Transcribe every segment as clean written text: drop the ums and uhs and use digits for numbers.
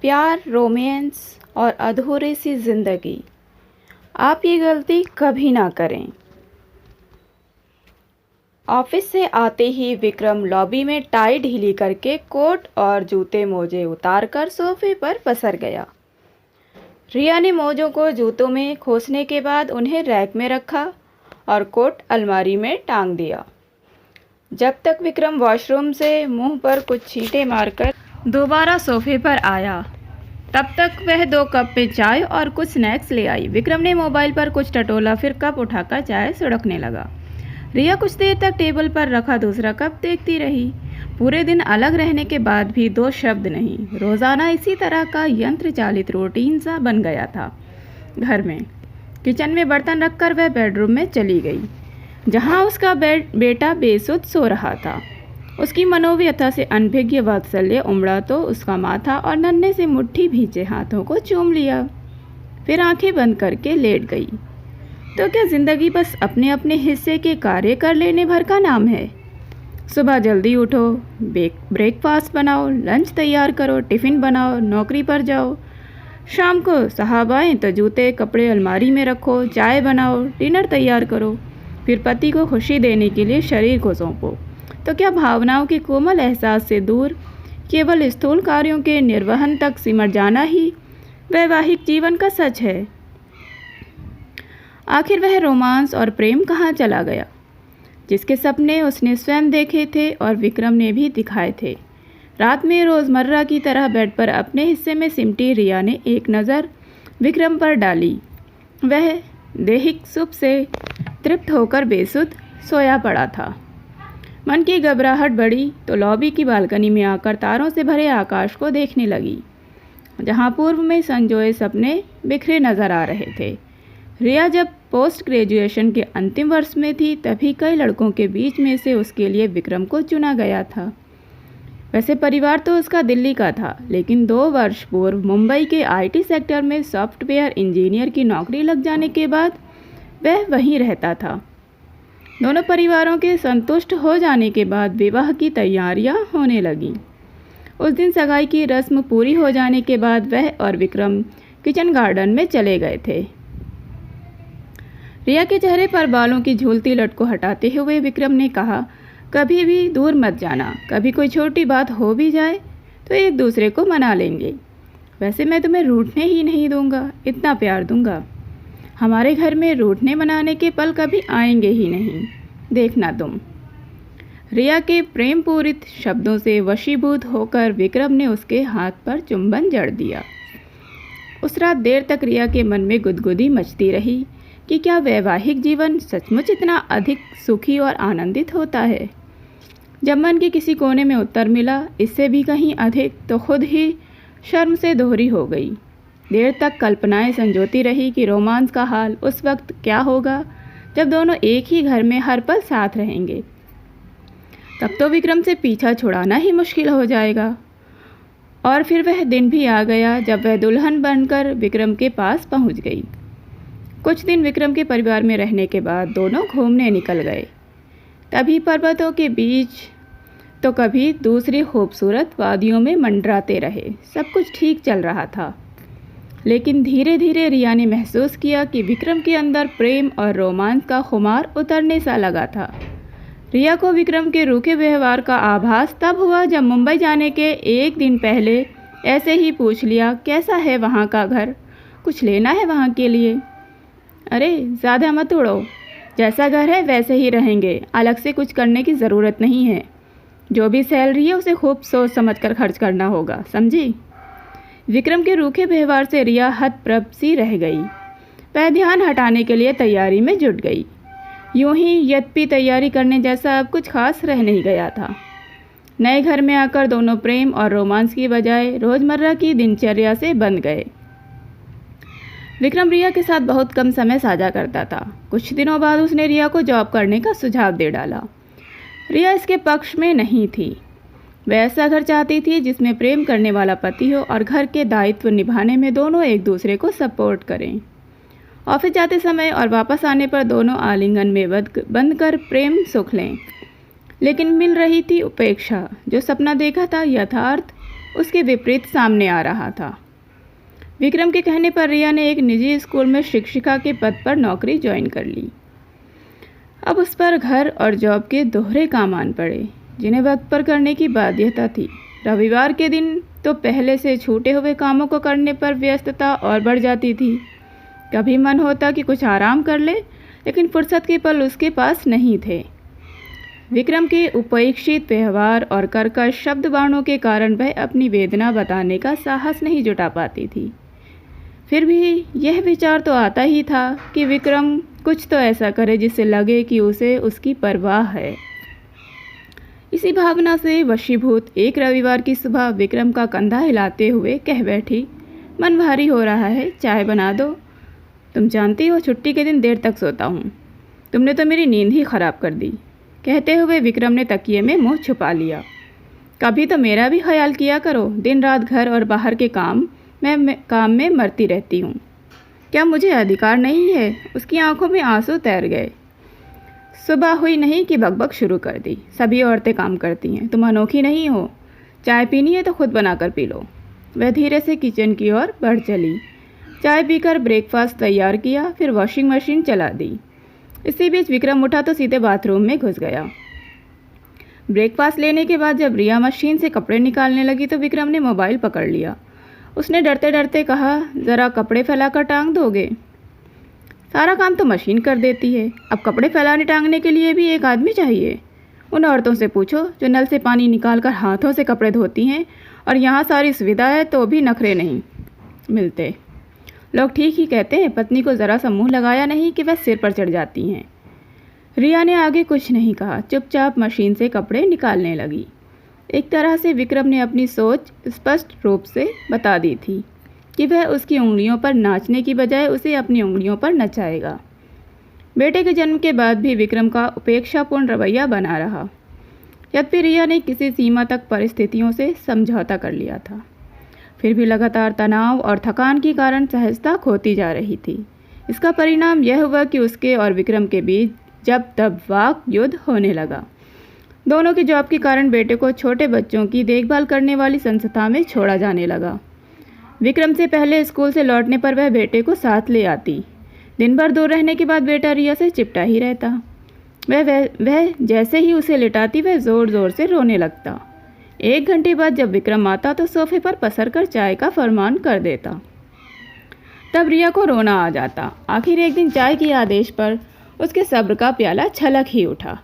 प्यार, रोमांस और अधूरी सी ज़िंदगी। आप ये गलती कभी ना करें। ऑफिस से आते ही विक्रम लॉबी में टाई ढीली करके कोट और जूते मोजे उतारकर सोफे पर पसर गया। रिया ने मोजों को जूतों में खोसने के बाद उन्हें रैक में रखा और कोट अलमारी में टांग दिया। जब तक विक्रम वॉशरूम से मुंह पर कुछ छींटे मारकर दोबारा सोफे पर आया, तब तक वह 2 कप में चाय और कुछ स्नैक्स ले आई। विक्रम ने मोबाइल पर कुछ टटोला, फिर कप उठाकर चाय सुड़कने लगा। रिया कुछ देर तक टेबल पर रखा दूसरा कप देखती रही। पूरे दिन अलग रहने के बाद भी 2 शब्द नहीं। रोज़ाना इसी तरह का यंत्र चालित रूटीन सा बन गया था घर में। किचन में बर्तन रखकर वह बेडरूम में चली गई, जहाँ उसका बेटा बेसुध सो रहा था। उसकी मनोव्यथा से अनभिज्ञ वात्सल्य उमड़ा तो उसका माथा और नन्हे से मुट्ठी भींचे हाथों को चूम लिया, फिर आंखें बंद करके लेट गई। तो क्या ज़िंदगी बस अपने अपने हिस्से के कार्य कर लेने भर का नाम है? सुबह जल्दी उठो, ब्रेकफास्ट बनाओ, लंच तैयार करो, टिफ़िन बनाओ, नौकरी पर जाओ। शाम को साहब आएँ तो जूते कपड़े अलमारी में रखो, चाय बनाओ, डिनर तैयार करो, फिर पति को खुशी देने के लिए शरीर को सौंपो। तो क्या भावनाओं के कोमल एहसास से दूर केवल स्थूल कार्यों के निर्वहन तक सिमट जाना ही वैवाहिक जीवन का सच है? आखिर वह रोमांस और प्रेम कहाँ चला गया, जिसके सपने उसने स्वयं देखे थे और विक्रम ने भी दिखाए थे? रात में रोज़मर्रा की तरह बेड पर अपने हिस्से में सिमटी रिया ने एक नज़र विक्रम पर डाली। वह दैहिक सुख से तृप्त होकर बेसुध सोया पड़ा था। मन की घबराहट बढ़ी तो लॉबी की बालकनी में आकर तारों से भरे आकाश को देखने लगी, जहां पूर्व में संजोए सपने बिखरे नजर आ रहे थे। रिया जब पोस्ट ग्रेजुएशन के अंतिम वर्ष में थी, तभी कई लड़कों के बीच में से उसके लिए विक्रम को चुना गया था। वैसे परिवार तो उसका दिल्ली का था, लेकिन 2 वर्ष पूर्व मुंबई के IT सेक्टर में सॉफ्टवेयर इंजीनियर की नौकरी लग जाने के बाद वह वहीं रहता था। दोनों परिवारों के संतुष्ट हो जाने के बाद विवाह की तैयारियां होने लगीं। उस दिन सगाई की रस्म पूरी हो जाने के बाद वह और विक्रम किचन गार्डन में चले गए थे। रिया के चेहरे पर बालों की झूलती लट को हटाते हुए विक्रम ने कहा, कभी भी दूर मत जाना। कभी कोई छोटी बात हो भी जाए तो एक दूसरे को मना लेंगे। वैसे मैं तुम्हें रूठने ही नहीं दूंगा, इतना प्यार दूंगा। हमारे घर में रूठने मनाने के पल कभी आएंगे ही नहीं, देखना तुम। रिया के प्रेम पूरित शब्दों से वशीभूत होकर विक्रम ने उसके हाथ पर चुंबन जड़ दिया। उस रात देर तक रिया के मन में गुदगुदी मचती रही कि क्या वैवाहिक जीवन सचमुच इतना अधिक सुखी और आनंदित होता है? जब मन के किसी कोने में उत्तर मिला, इससे भी कहीं अधिक, तो खुद ही शर्म से दोहरी हो गई। देर तक कल्पनाएं संजोती रही कि रोमांस का हाल उस वक्त क्या होगा जब दोनों एक ही घर में हर पल साथ रहेंगे। तब तो विक्रम से पीछा छुड़ाना ही मुश्किल हो जाएगा। और फिर वह दिन भी आ गया जब वह दुल्हन बनकर विक्रम के पास पहुंच गई। कुछ दिन विक्रम के परिवार में रहने के बाद दोनों घूमने निकल गए। कभी पर्वतों के बीच तो कभी दूसरी खूबसूरत वादियों में मंडराते रहे। सब कुछ ठीक चल रहा था, लेकिन धीरे धीरे रिया ने महसूस किया कि विक्रम के अंदर प्रेम और रोमांस का खुमार उतरने सा लगा था। रिया को विक्रम के रूखे व्यवहार का आभास तब हुआ जब मुंबई जाने के 1 दिन पहले ऐसे ही पूछ लिया, कैसा है वहाँ का घर, कुछ लेना है वहाँ के लिए? अरे ज़्यादा मत उड़ो, जैसा घर है वैसे ही रहेंगे, अलग से कुछ करने की ज़रूरत नहीं है। जो भी सैलरी है उसे खूब सोच समझ कर खर्च करना होगा, समझी? विक्रम के रूखे व्यवहार से रिया हतप्रभ सी रह गई। वह ध्यान हटाने के लिए तैयारी में जुट गई। यूं ही यद्यपि तैयारी करने जैसा अब कुछ खास रह नहीं गया था। नए घर में आकर दोनों प्रेम और रोमांस की बजाय रोज़मर्रा की दिनचर्या से बंध गए। विक्रम रिया के साथ बहुत कम समय साझा करता था। कुछ दिनों बाद उसने रिया को जॉब करने का सुझाव दे डाला। रिया इसके पक्ष में नहीं थी। वह ऐसा घर चाहती थी जिसमें प्रेम करने वाला पति हो और घर के दायित्व निभाने में दोनों एक दूसरे को सपोर्ट करें। ऑफिस जाते समय और वापस आने पर दोनों आलिंगन में बंद कर प्रेम सुख लें। लेकिन मिल रही थी उपेक्षा। जो सपना देखा था यथार्थ उसके विपरीत सामने आ रहा था। विक्रम के कहने पर रिया ने एक निजी स्कूल में शिक्षिका के पद पर नौकरी ज्वाइन कर ली। अब उस पर घर और जॉब के दोहरे काम आन पड़े, जिन्हें वक्त पर करने की बाध्यता थी। रविवार के दिन तो पहले से छूटे हुए कामों को करने पर व्यस्तता और बढ़ जाती थी। कभी मन होता कि कुछ आराम कर ले, लेकिन फुर्सत के पल उसके पास नहीं थे। विक्रम के उपेक्षित व्यवहार और कर्कश शब्द बाणों के कारण वह अपनी वेदना बताने का साहस नहीं जुटा पाती थी। फिर भी यह विचार तो आता ही था कि विक्रम कुछ तो ऐसा करे जिससे लगे कि उसे उसकी परवाह है। इसी भावना से वशीभूत एक रविवार की सुबह विक्रम का कंधा हिलाते हुए कह बैठी, मन भारी हो रहा है, चाय बना दो। तुम जानती हो छुट्टी के दिन देर तक सोता हूँ, तुमने तो मेरी नींद ही खराब कर दी। कहते हुए विक्रम ने तकिए में मुंह छुपा लिया। कभी तो मेरा भी ख्याल किया करो, दिन रात घर और बाहर के काम में मरती रहती हूँ। क्या मुझे अधिकार नहीं है? उसकी आंखों में आंसू तैर गए। सुबह हुई नहीं कि बकबक शुरू कर दी। सभी औरतें काम करती हैं, तुम अनोखी नहीं हो। चाय पीनी है तो खुद बनाकर पी लो। वह धीरे से किचन की ओर बढ़ चली। चाय पीकर ब्रेकफास्ट तैयार किया, फिर वॉशिंग मशीन चला दी। इसी बीच विक्रम उठा तो सीधे बाथरूम में घुस गया। ब्रेकफास्ट लेने के बाद जब रिया मशीन से कपड़े निकालने लगी तो विक्रम ने मोबाइल पकड़ लिया। उसने डरते डरते कहा, ज़रा कपड़े फैलाकर टांग दोगे? सारा काम तो मशीन कर देती है, अब कपड़े फैलाने टांगने के लिए भी एक आदमी चाहिए। उन औरतों से पूछो जो नल से पानी निकालकर हाथों से कपड़े धोती हैं, और यहाँ सारी सुविधा है तो भी नखरे नहीं मिलते। लोग ठीक ही कहते हैं, पत्नी को ज़रा सा मुँह लगाया नहीं कि वह सिर पर चढ़ जाती हैं। रिया ने आगे कुछ नहीं कहा, चुपचाप मशीन से कपड़े निकालने लगी। एक तरह से विक्रम ने अपनी सोच स्पष्ट रूप से बता दी थी कि वह उसकी उंगलियों पर नाचने की बजाय उसे अपनी उंगलियों पर नचाएगा। बेटे के जन्म के बाद भी विक्रम का उपेक्षापूर्ण रवैया बना रहा। यद्यपि रिया ने किसी सीमा तक परिस्थितियों से समझौता कर लिया था, फिर भी लगातार तनाव और थकान के कारण सहजता खोती जा रही थी। इसका परिणाम यह हुआ कि उसके और विक्रम के बीच जब तब वाक युद्ध होने लगा। दोनों की जॉब के कारण बेटे को छोटे बच्चों की देखभाल करने वाली संस्था में छोड़ा जाने लगा। विक्रम से पहले स्कूल से लौटने पर वह बेटे को साथ ले आती। दिन भर दूर रहने के बाद बेटा रिया से चिपटा ही रहता। वह जैसे ही उसे लिटाती वह ज़ोर ज़ोर से रोने लगता। 1 घंटे बाद जब विक्रम आता तो सोफे पर पसर कर चाय का फरमान कर देता। तब रिया को रोना आ जाता। आखिर एक दिन चाय के आदेश पर उसके सब्र का प्याला छलक ही उठा।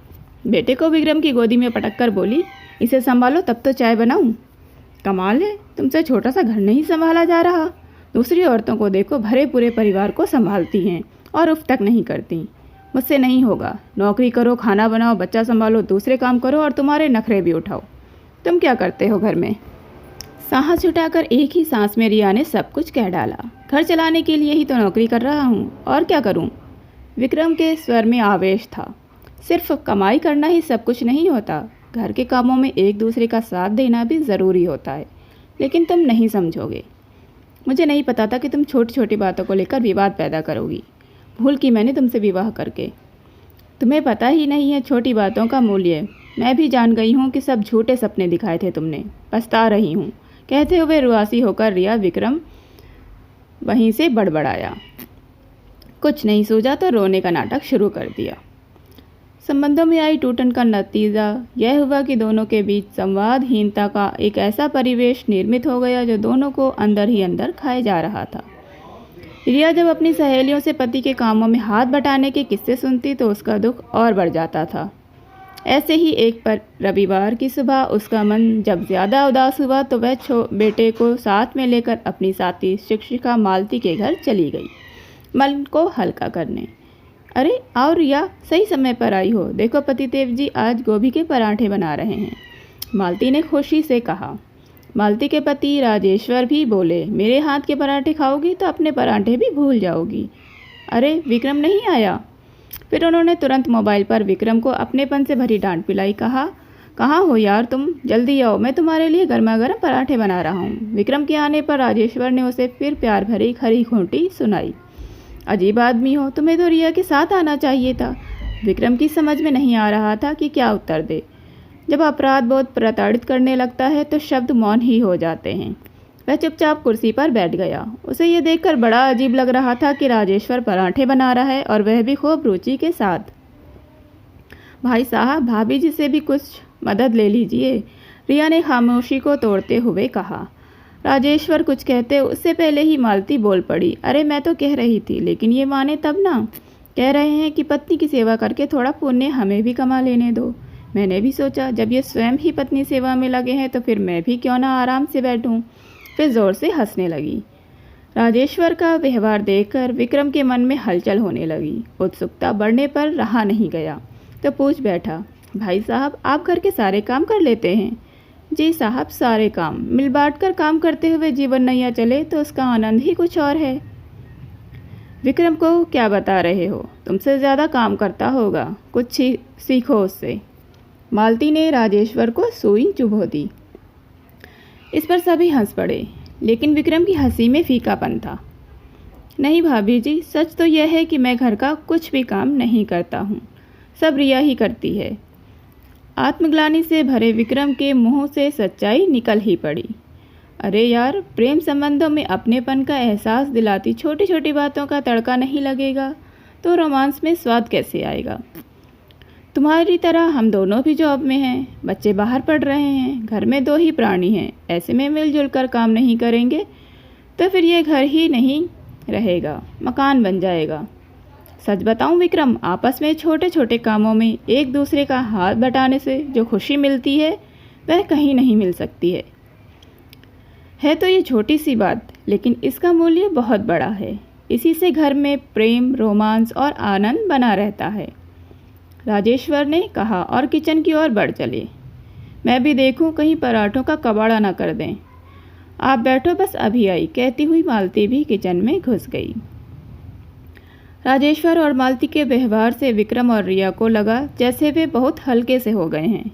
बेटे को विक्रम की गोदी में पटक कर बोली, इसे संभालो तब तो चाय बनाऊं। कमाल है, तुमसे छोटा सा घर नहीं संभाला जा रहा। दूसरी औरतों को देखो, भरे पूरे परिवार को संभालती हैं और उफ तक नहीं करती। मुझसे नहीं होगा। नौकरी करो, खाना बनाओ, बच्चा संभालो, दूसरे काम करो और तुम्हारे नखरे भी उठाओ। तुम क्या करते हो घर में? सांस छुटाकर एक ही सांस में रिया ने सब कुछ कह डाला। घर चलाने के लिए ही तो नौकरी कर रहा हूँ, और क्या करूँ? विक्रम के स्वर में आवेश था। सिर्फ कमाई करना ही सब कुछ नहीं होता, घर के कामों में एक दूसरे का साथ देना भी ज़रूरी होता है। लेकिन तुम नहीं समझोगे। मुझे नहीं पता था कि तुम छोटी छोटी बातों को लेकर विवाद पैदा करोगी। भूल की मैंने तुमसे विवाह करके। तुम्हें पता ही नहीं है छोटी बातों का मूल्य। मैं भी जान गई हूँ कि सब झूठे सपने दिखाए थे तुमने। पछता रही हूँ। कहते हुए रुआसी होकर रिया विक्रम वहीं से बड़बड़ाया। कुछ नहीं सूझा तो रोने का नाटक शुरू कर दिया। संबंधों में आई टूटन का नतीजा यह हुआ कि दोनों के बीच संवादहीनता का एक ऐसा परिवेश निर्मित हो गया जो दोनों को अंदर ही अंदर खाए जा रहा था। रिया जब अपनी सहेलियों से पति के कामों में हाथ बटाने के किस्से सुनती तो उसका दुख और बढ़ जाता था। ऐसे ही एक रविवार की सुबह उसका मन जब ज़्यादा उदास हुआ तो वह बेटे को साथ में लेकर अपनी साथी शिक्षिका मालती के घर चली गई, मन को हल्का करने। अरे आओ रिया, सही समय पर आई हो। देखो पतिदेव जी आज गोभी के पराठे बना रहे हैं, मालती ने खुशी से कहा। मालती के पति राजेश्वर भी बोले, मेरे हाथ के पराठे खाओगी तो अपने पराठे भी भूल जाओगी। अरे विक्रम नहीं आया? फिर उन्होंने तुरंत मोबाइल पर विक्रम को अपनेपन से भरी डांट पिलाई। कहा, कहाँ हो यार तुम, जल्दी आओ, मैं तुम्हारे लिए गर्मा गर्म पराठे बना रहा हूँ। विक्रम के आने पर राजेश्वर ने उसे फिर प्यार भरी खरी खोटी सुनाई। अजीब आदमी हो, तुम्हें तो रिया के साथ आना चाहिए था। विक्रम की समझ में नहीं आ रहा था कि क्या उत्तर दे। जब अपराध बोध प्रताड़ित करने लगता है तो शब्द मौन ही हो जाते हैं। वह चुपचाप कुर्सी पर बैठ गया। उसे ये देखकर बड़ा अजीब लग रहा था कि राजेश्वर पराठे बना रहा है और वह भी खूब रुचि के साथ। भाई साहब, भाभी जी से भी कुछ मदद ले लीजिए, रिया ने खामोशी को तोड़ते हुए कहा। राजेश्वर कुछ कहते उससे पहले ही मालती बोल पड़ी। अरे मैं तो कह रही थी, लेकिन ये माने तब ना। कह रहे हैं कि पत्नी की सेवा करके थोड़ा पुण्य हमें भी कमा लेने दो। मैंने भी सोचा जब ये स्वयं ही पत्नी सेवा में लगे हैं तो फिर मैं भी क्यों ना आराम से बैठूं। फिर जोर से हंसने लगी। राजेश्वर का व्यवहार देखकर विक्रम के मन में हलचल होने लगी। उत्सुकता बढ़ने पर रहा नहीं गया तो पूछ बैठा, भाई साहब आप घर के सारे काम कर लेते हैं? जी साहब, सारे काम। मिल बांट कर काम करते हुए जीवन नैया चले तो उसका आनंद ही कुछ और है। विक्रम को क्या बता रहे हो, तुमसे ज़्यादा काम करता होगा, कुछ सीखो उससे। मालती ने राजेश्वर को सुई चुभो दी। इस पर सभी हंस पड़े, लेकिन विक्रम की हंसी में फीकापन था। नहीं भाभी जी, सच तो यह है कि मैं घर का कुछ भी काम नहीं करता हूँ, सब रिया ही करती है। आत्मग्लानि से भरे विक्रम के मुंह से सच्चाई निकल ही पड़ी। अरे यार, प्रेम संबंधों में अपनेपन का एहसास दिलाती छोटी छोटी बातों का तड़का नहीं लगेगा तो रोमांस में स्वाद कैसे आएगा। तुम्हारी तरह हम दोनों भी जॉब में हैं, बच्चे बाहर पढ़ रहे हैं, घर में 2 ही प्राणी हैं। ऐसे में मिलजुल कर काम नहीं करेंगे तो फिर ये घर ही नहीं रहेगा, मकान बन जाएगा। सच बताऊं विक्रम, आपस में छोटे छोटे कामों में एक दूसरे का हाथ बटाने से जो खुशी मिलती है वह कहीं नहीं मिल सकती है तो ये छोटी सी बात, लेकिन इसका मूल्य बहुत बड़ा है। इसी से घर में प्रेम, रोमांस और आनंद बना रहता है, राजेश्वर ने कहा और किचन की ओर बढ़ चले। मैं भी देखूं कहीं पराठों का कबाड़ा ना कर दें। आप बैठो, बस अभी आई, कहती हुई मालती भी किचन में घुस गई। राजेश्वर और मालती के व्यवहार से विक्रम और रिया को लगा जैसे वे बहुत हल्के से हो गए हैं।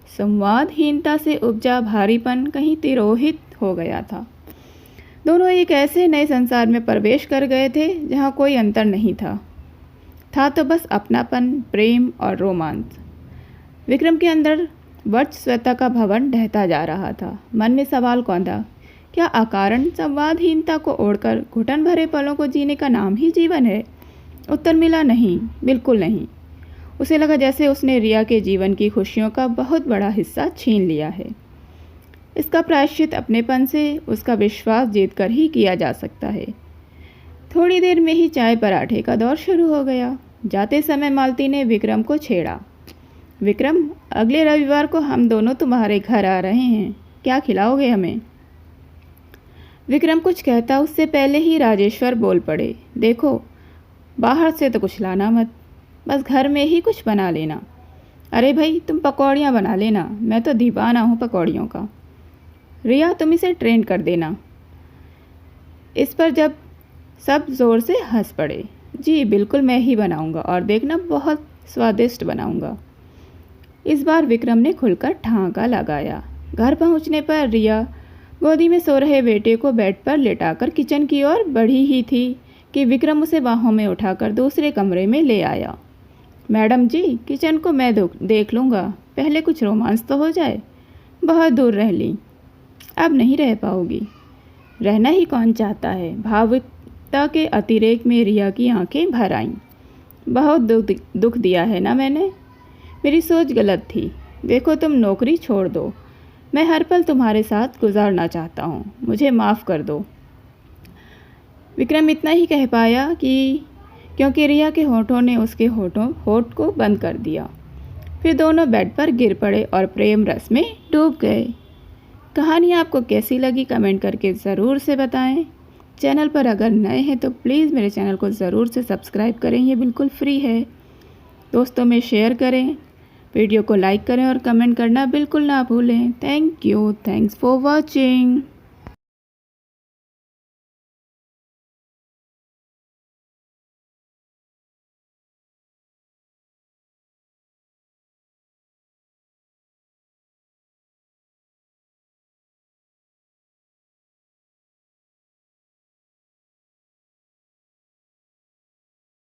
संवादहीनता से उपजा भारीपन कहीं तिरोहित हो गया था। दोनों एक ऐसे नए संसार में प्रवेश कर गए थे जहाँ कोई अंतर नहीं था तो बस अपनापन, प्रेम और रोमांस। विक्रम के अंदर वर्चस्वता का भवन ढहता जा रहा था। मन में सवाल कौंधा, क्या अकारण संवादहीनता को ओढ़कर घुटन भरे पलों को जीने का नाम ही जीवन है? उत्तर मिला नहीं, बिल्कुल नहीं। उसे लगा जैसे उसने रिया के जीवन की खुशियों का बहुत बड़ा हिस्सा छीन लिया है। इसका प्रायश्चित अपनेपन से उसका विश्वास जीतकर ही किया जा सकता है। थोड़ी देर में ही चाय पराठे का दौर शुरू हो गया। जाते समय मालती ने विक्रम को छेड़ा, विक्रम, अगले रविवार को हम दोनों तुम्हारे घर आ रहे हैं, क्या खिलाओगे हमें? विक्रम कुछ कहता उससे पहले ही राजेश्वर बोल पड़े, देखो बाहर से तो कुछ लाना मत, बस घर में ही कुछ बना लेना। अरे भाई, तुम पकौड़ियाँ बना लेना, मैं तो दीवाना हूँ पकौड़ियों का। रिया, तुम इसे ट्रेन कर देना। इस पर जब सब ज़ोर से हंस पड़े। जी बिल्कुल, मैं ही बनाऊंगा और देखना बहुत स्वादिष्ट बनाऊंगा। इस बार विक्रम ने खुलकर ठहाका लगाया। घर पहुंचने पर रिया गोदी में सो रहे बेटे को बेड पर लेटाकर किचन की ओर बढ़ी ही थी कि विक्रम उसे बाहों में उठाकर दूसरे कमरे में ले आया। मैडम जी, किचन को मैं देख लूँगा, पहले कुछ रोमांस तो हो जाए। बहुत दूर रह ली, अब नहीं रह पाओगी। रहना ही कौन चाहता है? भावुकता के अतिरेक में रिया की आंखें भर आईं। बहुत दुख दिया है ना मैंने? मेरी सोच गलत थी। देखो, तुम नौकरी छोड़ दो, मैं हर पल तुम्हारे साथ गुजारना चाहता हूँ, मुझे माफ़ कर दो। विक्रम इतना ही कह पाया क्योंकि रिया के होठों ने उसके होठ को बंद कर दिया। फिर दोनों बेड पर गिर पड़े और प्रेम रस में डूब गए। कहानी आपको कैसी लगी कमेंट करके ज़रूर से बताएं। चैनल पर अगर नए हैं तो प्लीज़ मेरे चैनल को ज़रूर से सब्सक्राइब करें, ये बिल्कुल फ्री है। दोस्तों में शेयर करें, वीडियो को लाइक करें और कमेंट करना बिल्कुल ना भूलें। Thank you, thanks for watching.